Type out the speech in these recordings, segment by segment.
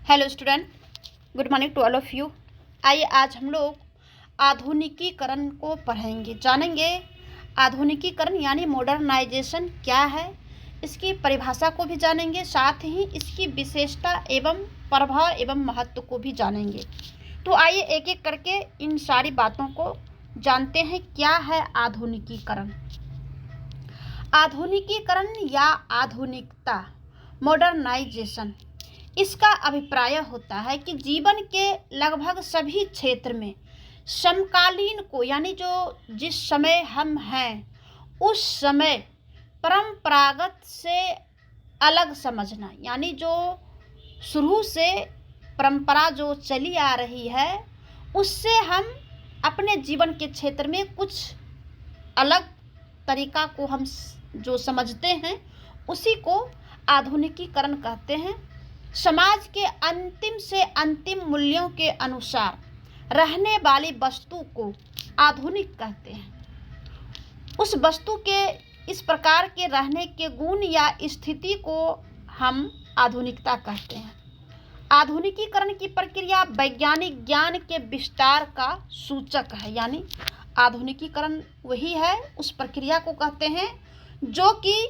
Hello student, good morning to all of you. आइए आज हम लोग आधुनिकीकरण को पढ़ेंगे, जानेंगे आधुनिकीकरण यानी मॉडर्नाइजेशन क्या है, इसकी परिभाषा को भी जानेंगे, साथ ही इसकी विशेषता एवं प्रभाव एवं महत्व को भी जानेंगे। तो आइए एक एक करके इन सारी बातों को जानते हैं। क्या है आधुनिकीकरण? आधुनिकीकरण या आधुनिकता, मॉडर्नाइजेशन, इसका अभिप्राय होता है कि जीवन के लगभग सभी क्षेत्र में समकालीन को यानी जो जिस समय हम हैं उस समय परंपरागत से अलग समझना, यानी जो शुरू से परंपरा जो चली आ रही है उससे हम अपने जीवन के क्षेत्र में कुछ अलग तरीका को हम जो समझते हैं उसी को आधुनिकीकरण कहते हैं। समाज के अंतिम से अंतिम मूल्यों के अनुसार रहने वाली वस्तु को आधुनिक कहते हैं। उस वस्तु के इस प्रकार के रहने के गुण या स्थिति को हम आधुनिकता कहते हैं। आधुनिकीकरण की प्रक्रिया वैज्ञानिक ज्ञान के विस्तार का सूचक है, यानी आधुनिकीकरण वही है, उस प्रक्रिया को कहते हैं जो कि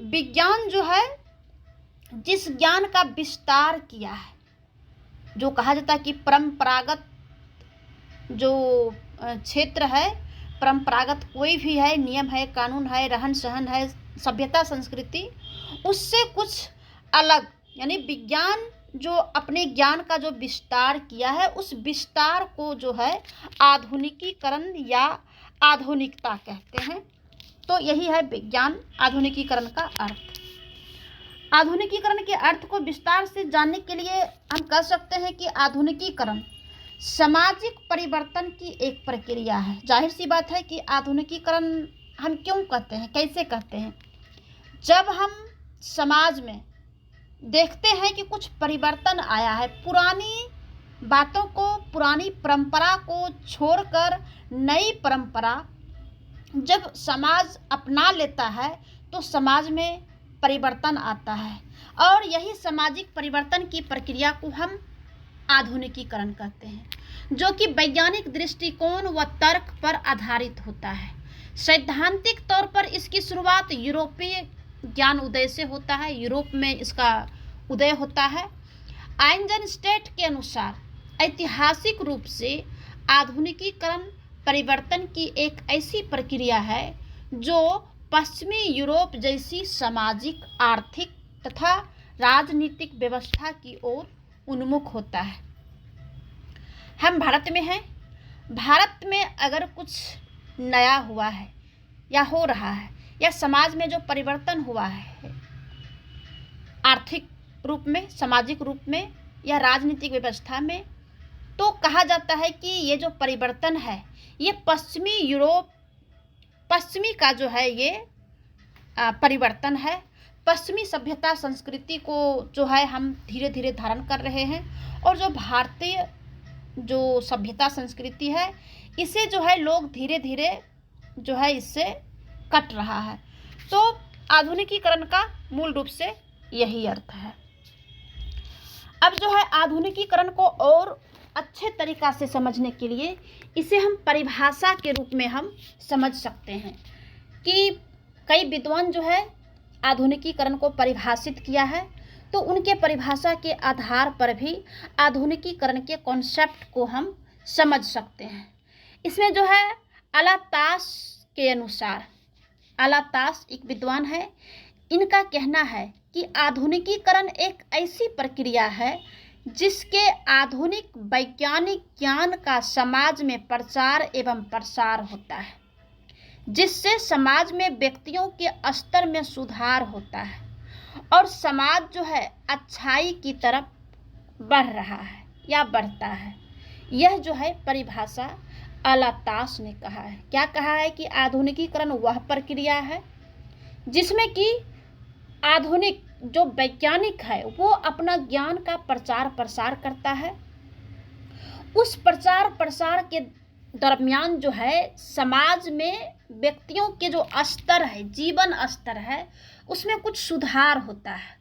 विज्ञान जो है जिस ज्ञान का विस्तार किया है, जो कहा जाता है कि परंपरागत जो क्षेत्र है, परंपरागत कोई भी है, नियम है, कानून है, रहन सहन है, सभ्यता संस्कृति, उससे कुछ अलग, यानी विज्ञान जो अपने ज्ञान का जो विस्तार किया है उस विस्तार को जो है आधुनिकीकरण या आधुनिकता कहते हैं। तो यही है विज्ञान आधुनिकीकरण का अर्थ। आधुनिकीकरण के अर्थ को विस्तार से जानने के लिए हम कह सकते हैं कि आधुनिकीकरण सामाजिक परिवर्तन की एक प्रक्रिया है। जाहिर सी बात है कि आधुनिकीकरण हम क्यों कहते हैं, कैसे कहते हैं? जब हम समाज में देखते हैं कि कुछ परिवर्तन आया है, पुरानी बातों को, पुरानी परंपरा को छोड़कर नई परंपरा जब समाज अपना लेता है तो समाज में परिवर्तन आता है, और यही सामाजिक परिवर्तन की प्रक्रिया को हम आधुनिकीकरण कहते हैं, जो कि वैज्ञानिक दृष्टिकोण व तर्क पर आधारित होता है। सैद्धांतिक तौर पर इसकी शुरुआत यूरोपीय ज्ञान उदय से होता है, यूरोप में इसका उदय होता है। आइंजनस्टेट के अनुसार ऐतिहासिक रूप से आधुनिकीकरण परिवर्तन की एक ऐसी प्रक्रिया है जो पश्चिमी यूरोप जैसी सामाजिक, आर्थिक तथा राजनीतिक व्यवस्था की ओर उन्मुख होता है। हम भारत में हैं, भारत में अगर कुछ नया हुआ है या हो रहा है या समाज में जो परिवर्तन हुआ है, आर्थिक रूप में, सामाजिक रूप में या राजनीतिक व्यवस्था में, तो कहा जाता है कि ये जो परिवर्तन है ये पश्चिमी यूरोप, पश्चिमी का जो है ये परिवर्तन है। पश्चिमी सभ्यता संस्कृति को जो है हम धीरे धीरे धारण कर रहे हैं, और जो भारतीय जो सभ्यता संस्कृति है इसे जो है लोग धीरे धीरे जो है इससे कट रहा है। तो आधुनिकीकरण का मूल रूप से यही अर्थ है। अब जो है आधुनिकीकरण को और अच्छे तरीक़ा से समझने के लिए इसे हम परिभाषा के रूप में हम समझ सकते हैं कि कई विद्वान जो है आधुनिकीकरण को परिभाषित किया है, तो उनके परिभाषा के आधार पर भी आधुनिकीकरण के कॉन्सेप्ट को हम समझ सकते हैं। इसमें जो है अलातास के अनुसार, अलातास एक विद्वान है, इनका कहना है कि आधुनिकीकरण एक ऐसी प्रक्रिया है जिसके आधुनिक वैज्ञानिक ज्ञान का समाज में प्रचार एवं प्रसार होता है, जिससे समाज में व्यक्तियों के स्तर में सुधार होता है और समाज जो है अच्छाई की तरफ बढ़ रहा है या बढ़ता है। यह जो है परिभाषा अलातास ने कहा है। क्या कहा है कि आधुनिकीकरण वह प्रक्रिया है जिसमें कि आधुनिक जो वैज्ञानिक है वो अपना ज्ञान का प्रचार प्रसार करता है। उस प्रचार प्रसार के दरमियान जो है समाज में व्यक्तियों के जो स्तर है, जीवन स्तर है, उसमें कुछ सुधार होता है,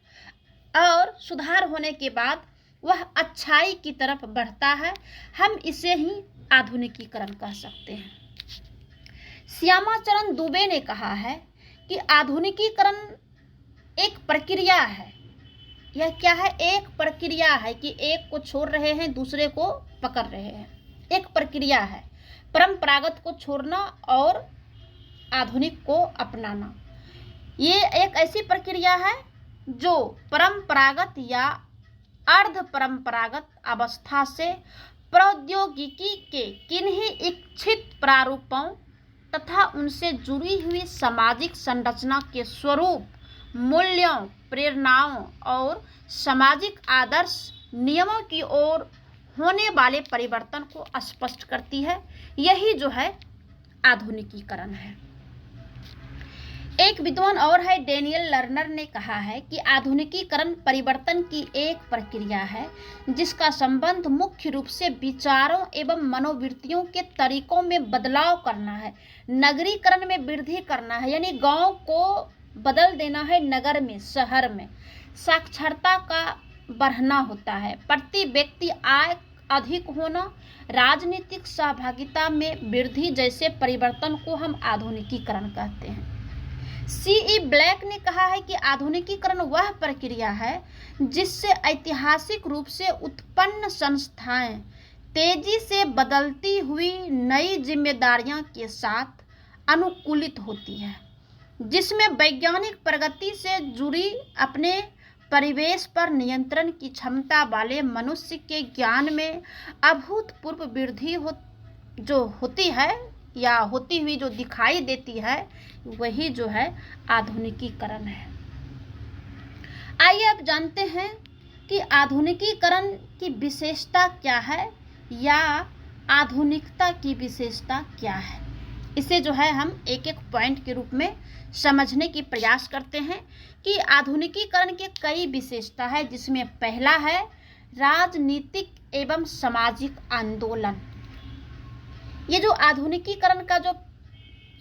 और सुधार होने के बाद वह अच्छाई की तरफ बढ़ता है। हम इसे ही आधुनिकीकरण कह सकते हैं। श्यामाचरण दुबे ने कहा है कि आधुनिकीकरण एक प्रक्रिया है। यह क्या है? एक प्रक्रिया है कि एक को छोड़ रहे हैं, दूसरे को पकड़ रहे हैं। एक प्रक्रिया है, परंपरागत को छोड़ना और आधुनिक को अपनाना। ये एक ऐसी प्रक्रिया है जो परंपरागत या अर्ध परंपरागत अवस्था से प्रौद्योगिकी के किन्हीं इच्छित प्रारूपों तथा उनसे जुड़ी हुई सामाजिक संरचना के स्वरूप, मूल्यों, प्रेरणाओं और सामाजिक आदर्श नियमों की ओर होने वाले परिवर्तन को स्पष्ट करती है। यही जो है आधुनिकीकरण है। एक विद्वान और है, डेनियल लर्नर ने कहा है कि आधुनिकीकरण परिवर्तन की एक प्रक्रिया है जिसका संबंध मुख्य रूप से विचारों एवं मनोवृत्तियों के तरीकों में बदलाव करना है, नगरीकरण में वृद्धि करना है, यानी गांव को बदल देना है नगर में, शहर में, साक्षरता का बढ़ना होता है, प्रति व्यक्ति आय अधिक होना, राजनीतिक सहभागिता में वृद्धि जैसे परिवर्तन को हम आधुनिकीकरण कहते हैं। C.E. ब्लैक ने कहा है कि आधुनिकीकरण वह प्रक्रिया है जिससे ऐतिहासिक रूप से उत्पन्न संस्थाएं तेजी से बदलती हुई नई जिम्मेदारियां के साथ अनुकूलित होती है, जिसमें वैज्ञानिक प्रगति से जुड़ी अपने परिवेश पर नियंत्रण की क्षमता वाले मनुष्य के ज्ञान में अभूतपूर्व वृद्धि जो होती है या होती हुई जो दिखाई देती है, वही जो है आधुनिकीकरण है। आइए अब जानते हैं कि आधुनिकीकरण की विशेषता क्या है या आधुनिकता की विशेषता क्या है। इसे जो है हम एक एक पॉइंट के रूप में समझने की प्रयास करते हैं कि आधुनिकीकरण के कई विशेषता है, जिसमें पहला है राजनीतिक एवं सामाजिक आंदोलन। ये जो आधुनिकीकरण का जो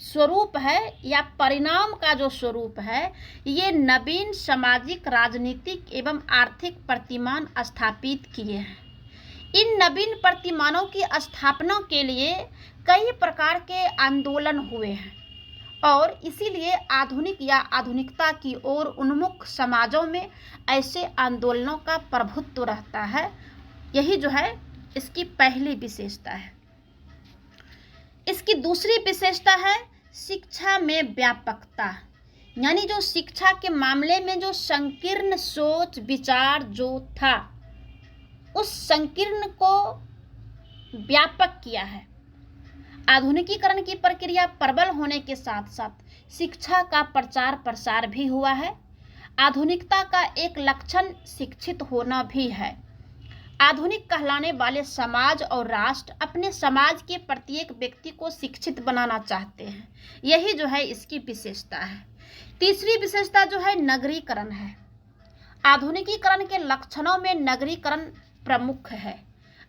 स्वरूप है या परिणाम का जो स्वरूप है, ये नवीन सामाजिक, राजनीतिक एवं आर्थिक प्रतिमान स्थापित किए हैं। इन नवीन प्रतिमानों की स्थापना के लिए कई प्रकार के आंदोलन हुए हैं और इसीलिए आधुनिक या आधुनिकता की ओर उन्मुख समाजों में ऐसे आंदोलनों का प्रभुत्व रहता है। यही जो है इसकी पहली विशेषता है। इसकी दूसरी विशेषता है शिक्षा में व्यापकता, यानी जो शिक्षा के मामले में जो संकीर्ण सोच विचार जो था, उस संकीर्ण को व्यापक किया है। आधुनिकीकरण की प्रक्रिया प्रबल होने के साथ साथ शिक्षा का प्रचार प्रसार भी हुआ है। आधुनिकता का एक लक्षण शिक्षित होना भी है। आधुनिक कहलाने वाले समाज और राष्ट्र अपने समाज के प्रत्येक व्यक्ति को शिक्षित बनाना चाहते हैं। यही जो है इसकी विशेषता है। तीसरी विशेषता जो है नगरीकरण है। आधुनिकीकरण के लक्षणों में नगरीकरण प्रमुख है।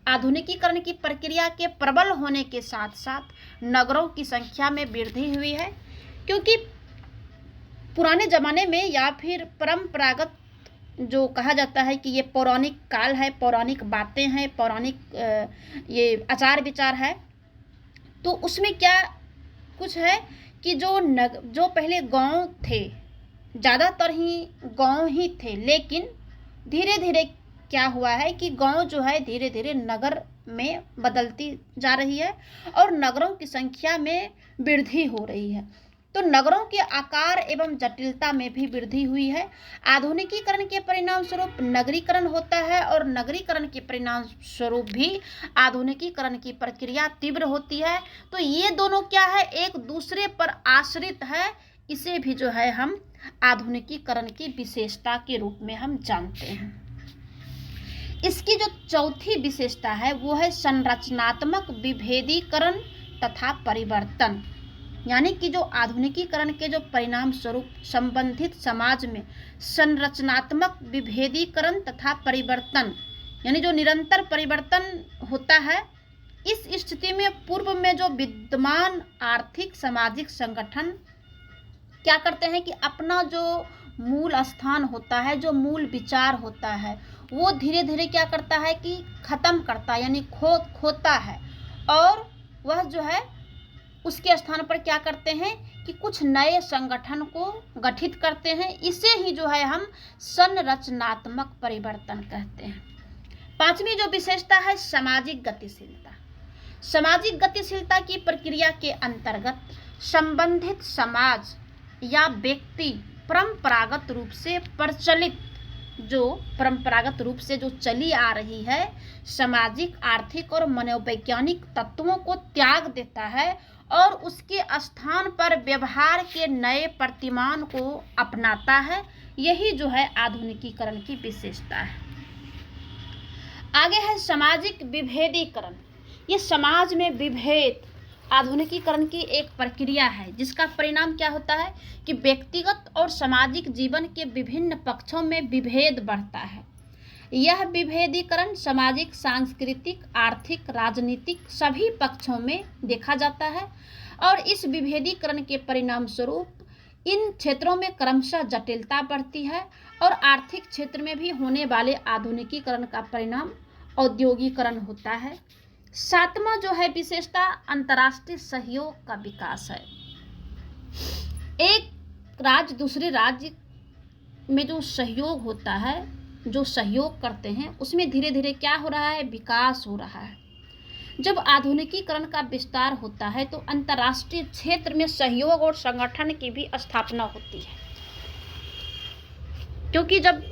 आधुनिकीकरण की प्रक्रिया के प्रबल होने के साथ साथ नगरों की संख्या में वृद्धि हुई है, क्योंकि पुराने ज़माने में या फिर परंपरागत जो कहा जाता है कि ये पौराणिक काल है, पौराणिक बातें हैं, पौराणिक ये आचार विचार है, तो उसमें क्या कुछ है कि जो पहले गांव थे, ज़्यादातर ही गांव ही थे, लेकिन धीरे धीरे क्या हुआ है कि गांव जो है धीरे धीरे नगर में बदलती जा रही है और नगरों की संख्या में वृद्धि हो रही है। तो नगरों के आकार एवं जटिलता में भी वृद्धि हुई है। आधुनिकीकरण के परिणाम स्वरूप नगरीकरण होता है और नगरीकरण के परिणाम स्वरूप भी आधुनिकीकरण की प्रक्रिया तीव्र होती है। तो ये दोनों क्या है, एक दूसरे पर आश्रित है। इसे भी जो है हम आधुनिकीकरण की विशेषता के रूप में हम जानते हैं। इसकी जो चौथी विशेषता है वो है संरचनात्मक विभेदीकरण तथा परिवर्तन, यानी कि जो आधुनिकीकरण के जो परिणाम स्वरूप संबंधित समाज में संरचनात्मक विभेदीकरण तथा परिवर्तन, यानी जो निरंतर परिवर्तन होता है। इस स्थिति में पूर्व में जो विद्यमान आर्थिक सामाजिक संगठन क्या करते हैं कि अपना जो मूल स्थान होता है, जो मूल विचार होता है, वो धीरे धीरे क्या करता है कि ख़त्म करता है, यानी खोता है, और वह जो है उसके स्थान पर क्या करते हैं कि कुछ नए संगठन को गठित करते हैं। इसे ही जो है हम संरचनात्मक परिवर्तन कहते हैं। पांचवी जो विशेषता है सामाजिक गतिशीलता। सामाजिक गतिशीलता की प्रक्रिया के अंतर्गत संबंधित समाज या व्यक्ति परंपरागत रूप से जो चली आ रही है सामाजिक, आर्थिक और मनोवैज्ञानिक तत्वों को त्याग देता है और उसके स्थान पर व्यवहार के नए प्रतिमान को अपनाता है। यही जो है आधुनिकीकरण की विशेषता है। आगे है सामाजिक विभेदीकरण। ये समाज में विभेद आधुनिकीकरण की एक प्रक्रिया है जिसका परिणाम क्या होता है कि व्यक्तिगत और सामाजिक जीवन के विभिन्न पक्षों में विभेद बढ़ता है। यह विभेदीकरण सामाजिक, सांस्कृतिक, आर्थिक, राजनीतिक सभी पक्षों में देखा जाता है और इस विभेदीकरण के परिणाम स्वरूप इन क्षेत्रों में क्रमशः जटिलता बढ़ती है और आर्थिक क्षेत्र में भी होने वाले आधुनिकीकरण का परिणाम औद्योगिकरण होता है। सातवां जो है विशेषता अंतर्राष्ट्रीय सहयोग का विकास है। एक राज्य दूसरे राज्य में जो सहयोग होता है, जो सहयोग करते हैं, उसमें धीरे धीरे क्या हो रहा है, विकास हो रहा है। जब आधुनिकीकरण का विस्तार होता है तो अंतर्राष्ट्रीय क्षेत्र में सहयोग और संगठन की भी स्थापना होती है, क्योंकि जब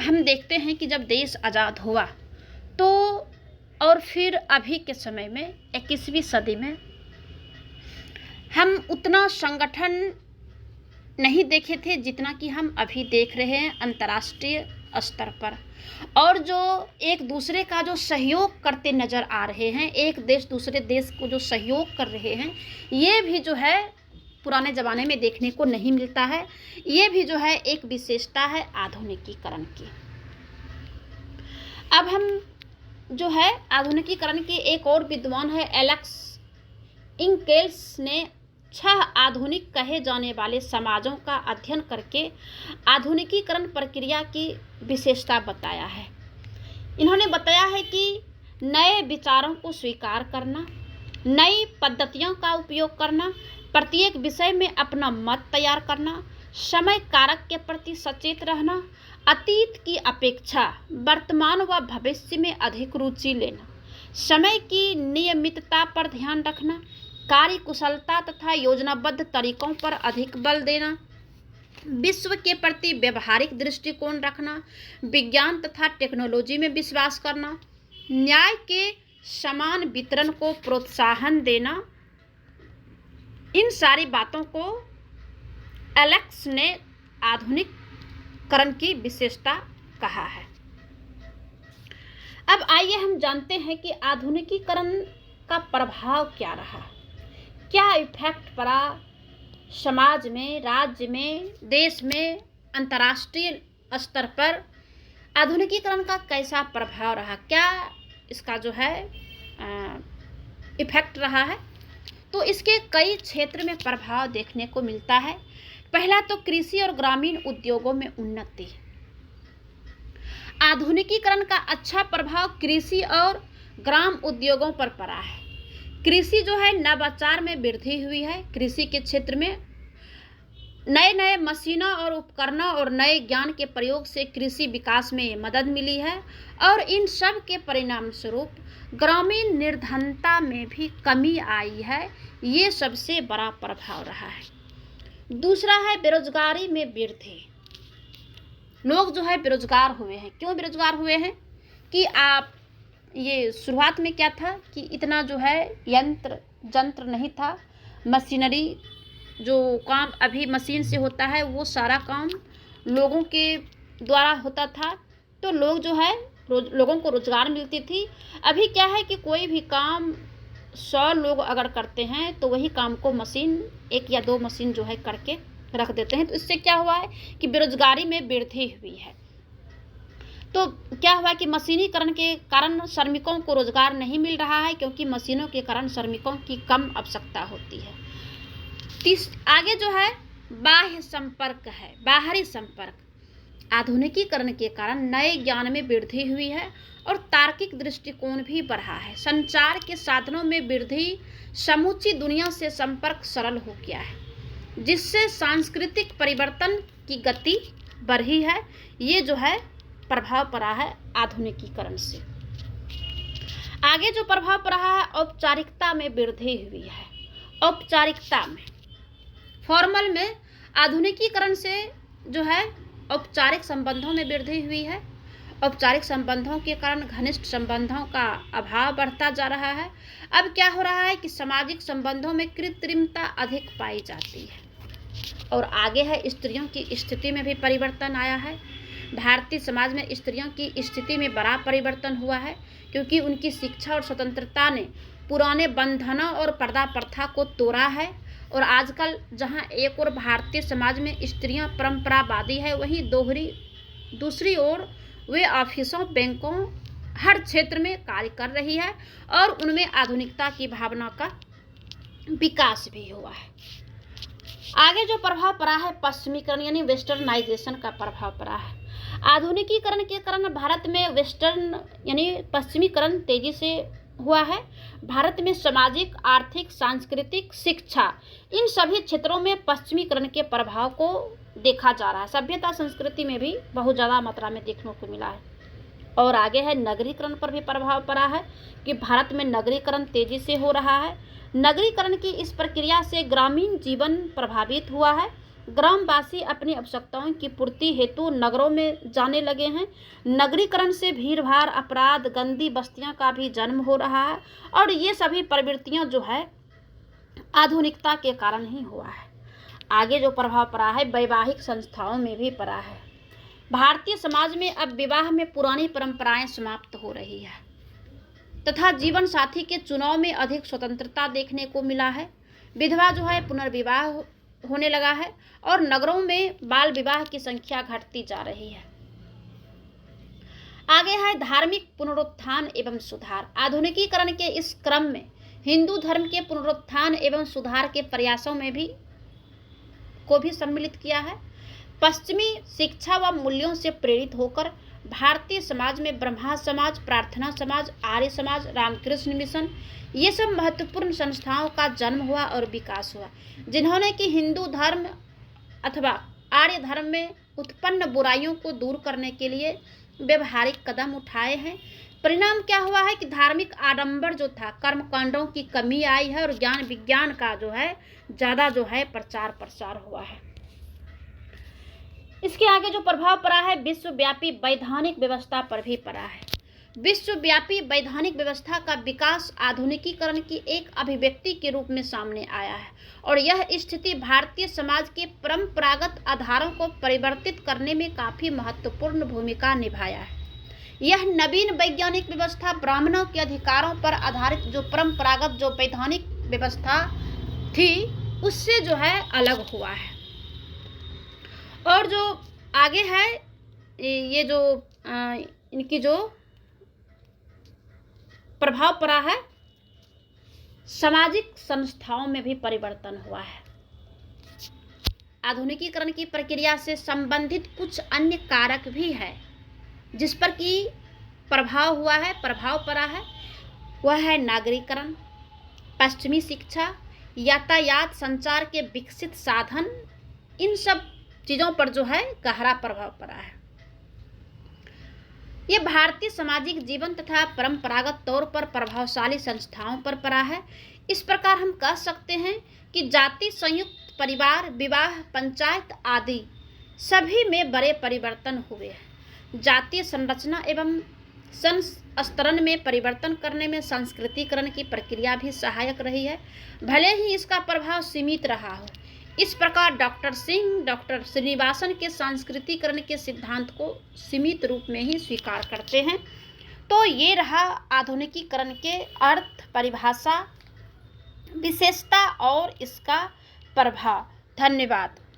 हम देखते हैं कि जब देश आज़ाद हुआ तो और फिर अभी के समय में 21वीं सदी में हम उतना संगठन नहीं देखे थे जितना कि हम अभी देख रहे हैं अंतर्राष्ट्रीय स्तर पर, और जो एक दूसरे का जो सहयोग करते नज़र आ रहे हैं, एक देश दूसरे देश को जो सहयोग कर रहे हैं, ये भी जो है पुराने ज़माने में देखने को नहीं मिलता है। ये भी जो है एक विशेषता है आधुनिकीकरण की। अब हम जो है आधुनिकीकरण के एक और विद्वान है एलेक्स इंकेल्स ने 6 आधुनिक कहे जाने वाले समाजों का अध्ययन करके आधुनिकीकरण प्रक्रिया की विशेषता बताया है। इन्होंने बताया है कि नए विचारों को स्वीकार करना, नई पद्धतियों का उपयोग करना, प्रत्येक विषय में अपना मत तैयार करना, समय कारक के प्रति सचेत रहना, अतीत की अपेक्षा वर्तमान व भविष्य में अधिक रुचि लेना, समय की नियमितता पर ध्यान रखना, कार्य कुशलता तथा योजनाबद्ध तरीकों पर अधिक बल देना, विश्व के प्रति व्यवहारिक दृष्टिकोण रखना, विज्ञान तथा टेक्नोलॉजी में विश्वास करना, न्याय के समान वितरण को प्रोत्साहन देना। इन सारी बातों को एलेक्स ने आधुनिकीकरण की विशेषता कहा है। अब आइए हम जानते हैं कि आधुनिकीकरण का प्रभाव क्या रहा, क्या इफेक्ट पड़ा समाज में, राज्य में, देश में, अंतर्राष्ट्रीय स्तर पर आधुनिकीकरण का कैसा प्रभाव रहा, क्या इसका जो है इफेक्ट रहा है। तो इसके कई क्षेत्र में प्रभाव देखने को मिलता है। पहला तो कृषि और ग्रामीण उद्योगों में उन्नति। आधुनिकीकरण का अच्छा प्रभाव कृषि और ग्राम उद्योगों पर पड़ा है। कृषि जो है नवाचार में वृद्धि हुई है। कृषि के क्षेत्र में नए नए मशीनों और उपकरणों और नए ज्ञान के प्रयोग से कृषि विकास में मदद मिली है और इन सब के परिणाम स्वरूप ग्रामीण निर्धनता में भी कमी आई है। ये सबसे बड़ा प्रभाव रहा है। दूसरा है बेरोजगारी में वृद्धि। लोग जो है बेरोजगार हुए हैं। क्यों बेरोजगार हुए हैं कि आप ये शुरुआत में क्या था कि इतना जो है जंत्र नहीं था, मशीनरी जो काम अभी मशीन से होता है वो सारा काम लोगों के द्वारा होता था, तो लोग जो है लोगों को रोजगार मिलती थी। अभी क्या है कि कोई भी काम 100 लोग अगर करते हैं तो वही काम को मशीन 1 या 2 मशीन जो है करके रख देते हैं। तो इससे क्या हुआ है कि बेरोजगारी में वृद्धि हुई है। तो क्या हुआ कि मशीनीकरण के कारण श्रमिकों को रोजगार नहीं मिल रहा है, क्योंकि मशीनों के कारण श्रमिकों की कम आवश्यकता होती है। आगे जो है बाह्य संपर्क है, बाहरी संपर्क। आधुनिकीकरण के कारण नए ज्ञान में वृद्धि हुई है और तार्किक दृष्टिकोण भी बढ़ा है। संचार के साधनों में वृद्धि, समूची दुनिया से संपर्क सरल हो गया है, जिससे सांस्कृतिक परिवर्तन की गति बढ़ी है। ये जो है प्रभाव पड़ा है आधुनिकीकरण से। आगे जो प्रभाव पड़ा है, औपचारिकता में वृद्धि हुई है। औपचारिकता में, फॉर्मल में आधुनिकीकरण से जो है औपचारिक संबंधों में वृद्धि हुई है। औपचारिक संबंधों के कारण घनिष्ठ संबंधों का अभाव बढ़ता जा रहा है। अब क्या हो रहा है कि सामाजिक संबंधों में कृत्रिमता अधिक पाई जाती है। और आगे है, स्त्रियों की स्थिति में भी परिवर्तन आया है। भारतीय समाज में स्त्रियों की स्थिति में बड़ा परिवर्तन हुआ है, क्योंकि उनकी शिक्षा और स्वतंत्रता ने पुराने बंधनों और पर्दा प्रथा को तोड़ा है। और आजकल जहां एक ओर भारतीय समाज में स्त्रियां परंपरावादी है, वहीं दूसरी ओर वे ऑफिसों, बैंकों, हर क्षेत्र में कार्य कर रही है और उनमें आधुनिकता की भावना का विकास भी हुआ है। आगे जो प्रभाव पड़ा है, पश्चिमीकरण यानी वेस्टर्नाइजेशन का प्रभाव पड़ा है। आधुनिकीकरण के कारण भारत में वेस्टर्न यानी पश्चिमीकरण तेजी से हुआ है। भारत में सामाजिक, आर्थिक, सांस्कृतिक, शिक्षा, इन सभी क्षेत्रों में पश्चिमीकरण के प्रभाव को देखा जा रहा है। सभ्यता, संस्कृति में भी बहुत ज़्यादा मात्रा में देखने को मिला है। और आगे है, नगरीकरण पर भी प्रभाव पड़ा है कि भारत में नगरीकरण तेजी से हो रहा है। नगरीकरण की इस प्रक्रिया से ग्रामीण जीवन प्रभावित हुआ है। ग्रामवासी अपनी आवश्यकताओं की पूर्ति हेतु नगरों में जाने लगे हैं। नगरीकरण से भीड़भाड़, अपराध, गंदी बस्तियां का भी जन्म हो रहा है। और ये सभी प्रवृत्तियां जो है आधुनिकता के कारण ही हुआ है। आगे जो प्रभाव पड़ा है, वैवाहिक संस्थाओं में भी पड़ा है। भारतीय समाज में अब विवाह में पुरानी परंपराएं समाप्त हो रही है तथा जीवन साथी के चुनाव में अधिक स्वतंत्रता देखने को मिला है। विधवा जो है पुनर्विवाह होने लगा है और नगरों में बाल विवाह की संख्या घटती जा रही है। आगे है, धार्मिक पुनरुत्थान एवं सुधार। आधुनिकीकरण के इस क्रम में हिंदू धर्म के पुनरुत्थान एवं सुधार के प्रयासों में को भी सम्मिलित किया है। पश्चिमी शिक्षा व मूल्यों से प्रेरित होकर भारतीय समाज में ब्रह्मा समाज, प्रार्थना समाज, आर्य समाज, रामकृष्ण मिशन, ये सब महत्वपूर्ण संस्थाओं का जन्म हुआ और विकास हुआ, जिन्होंने कि हिंदू धर्म अथवा आर्य धर्म में उत्पन्न बुराइयों को दूर करने के लिए व्यवहारिक कदम उठाए हैं। परिणाम क्या हुआ है कि धार्मिक आडंबर जो था, कर्मकांडों की कमी आई है और ज्ञान विज्ञान का जो है ज़्यादा जो है प्रचार प्रसार हुआ है। इसके आगे जो प्रभाव पड़ा है, विश्वव्यापी वैधानिक व्यवस्था पर भी पड़ा है। विश्वव्यापी वैधानिक व्यवस्था का विकास आधुनिकीकरण की एक अभिव्यक्ति के रूप में सामने आया है और यह स्थिति भारतीय समाज के परंपरागत आधारों को परिवर्तित करने में काफ़ी महत्वपूर्ण भूमिका निभाया है। यह नवीन वैज्ञानिक व्यवस्था ब्राह्मणों के अधिकारों पर आधारित जो परंपरागत जो वैधानिक व्यवस्था थी उससे जो है अलग हुआ है। और जो आगे है, ये जो इनकी जो प्रभाव पड़ा है, सामाजिक संस्थाओं में भी परिवर्तन हुआ है। आधुनिकीकरण की प्रक्रिया से संबंधित कुछ अन्य कारक भी है जिस पर कि प्रभाव हुआ है, प्रभाव पड़ा है। वह है नागरीकरण, पश्चिमी शिक्षा, यातायात, संचार के विकसित साधन, इन सब चीज़ों पर जो है गहरा प्रभाव पड़ा है। ये भारतीय सामाजिक जीवन तथा परंपरागत तौर पर प्रभावशाली संस्थाओं पर पड़ा है। इस प्रकार हम कह सकते हैं कि जाति, संयुक्त परिवार, विवाह, पंचायत आदि सभी में बड़े परिवर्तन हुए हैं। जातीय संरचना एवं संस्तरण में परिवर्तन करने में संस्कृतिकरण की प्रक्रिया भी सहायक रही है, भले ही इसका प्रभाव सीमित रहा हो। इस प्रकार डॉक्टर सिंह, डॉक्टर श्रीनिवासन के सांस्कृतिकरण के सिद्धांत को सीमित रूप में ही स्वीकार करते हैं। तो ये रहा आधुनिकीकरण के अर्थ, परिभाषा, विशेषता और इसका प्रभाव। धन्यवाद।